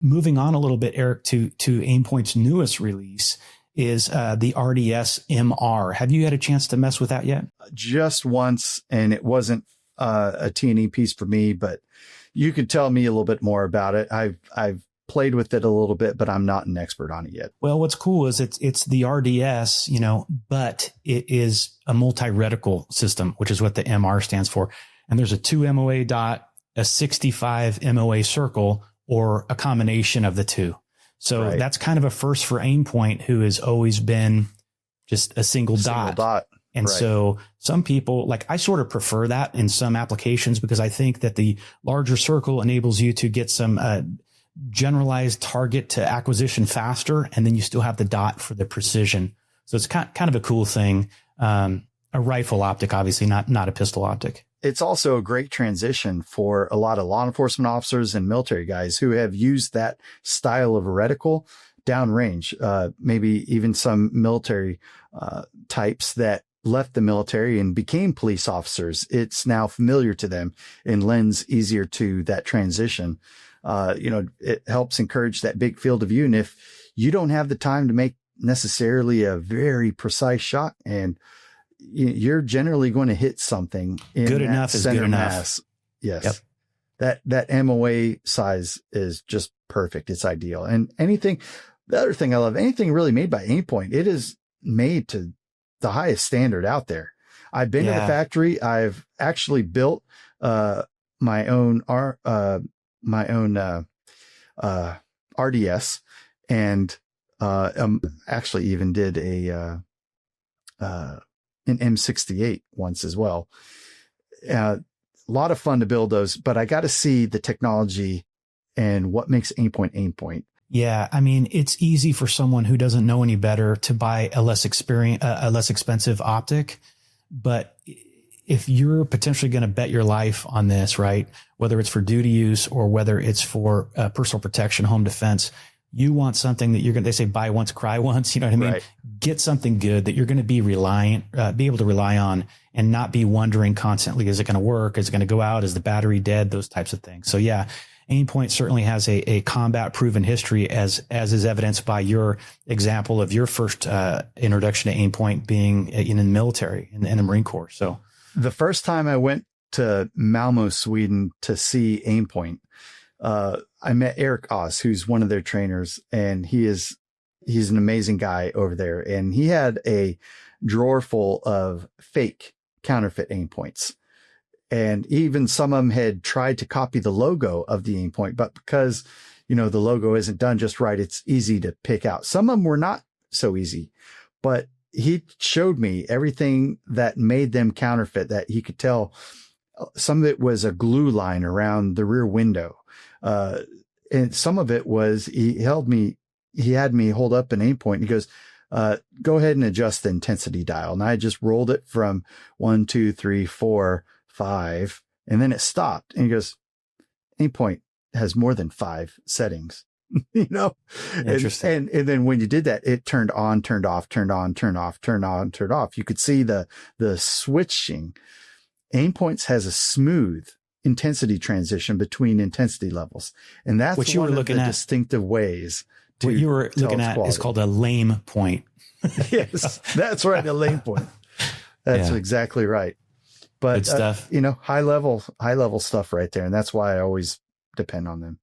moving on a little bit, Eric, to Aimpoint's newest release is the RDS-MR. Have you had a chance to mess with that yet? Just once, and it wasn't a T&E piece for me, but you could tell me a little bit more about it. I've played with it a little bit, but I'm not an expert on it yet. Well, what's cool is it's the RDS, but it is a multi-reticle system, which is what the MR stands for. And there's a 2 MOA dot, a 65 MOA circle, or a combination of the two. So that's kind of a first for Aimpoint, who has always been just a single dot. And so some people, like, I sort of prefer that in some applications, because I think that the larger circle enables you to get some generalized target to acquisition faster. And then you still have the dot for the precision. So it's kind of a cool thing. A rifle optic, obviously, not a pistol optic. It's also a great transition for a lot of law enforcement officers and military guys who have used that style of reticle downrange. Maybe even some military types that left the military and became police officers. It's now familiar to them and lends easier to that transition. It helps encourage that big field of view. And if you don't have the time to make necessarily a very precise shot, and you're generally going to hit something in good enough is good enough. Mass. Yes. Yep. That MOA size is just perfect. It's ideal. And the other thing I love, anything really made by Aimpoint, it is made to the highest standard out there. I've been to the factory. I've actually built my own RDS, and actually even did an M68 once as well. A lot of fun to build those, but I got to see the technology and what makes Aimpoint. Yeah. I mean, it's easy for someone who doesn't know any better to buy a less expensive optic. But if you're potentially going to bet your life on this, right, whether it's for duty use or whether it's for personal protection, home defense, you want something that they say buy once, cry once. You know what I mean? Right. Get something good that you're going to be able to rely on, and not be wondering constantly, is it going to work? Is it going to go out? Is the battery dead? Those types of things. So yeah, Aimpoint certainly has a combat proven history, as is evidenced by your example of your first introduction to Aimpoint being in the military, in the Marine Corps. So the first time I went to Malmo, Sweden to see Aimpoint, I met Eric Oz, who's one of their trainers, and he's an amazing guy over there. And he had a drawer full of fake counterfeit Aimpoints. And even some of them had tried to copy the logo of the Aimpoint, but because, the logo isn't done just right, it's easy to pick out. Some of them were not so easy, but he showed me everything that made them counterfeit, that he could tell. Some of it was a glue line around the rear window. And some of it was, he had me hold up an Aimpoint, and he goes, go ahead and adjust the intensity dial. And I just rolled it from 1, 2, 3, 4, 5, and then it stopped. And he goes, Aimpoint has more than 5 settings, Interesting. And then when you did that, it turned on, turned off, turned on, turned off, turned on, turned off. You could see the switching. Aimpoints has a smooth intensity transition between intensity levels. And that's what you were looking at, distinctive ways. What you were looking at is called a lame point. Yes, that's right. A lame point. That's exactly right. But, good stuff. High level stuff right there. And that's why I always depend on them.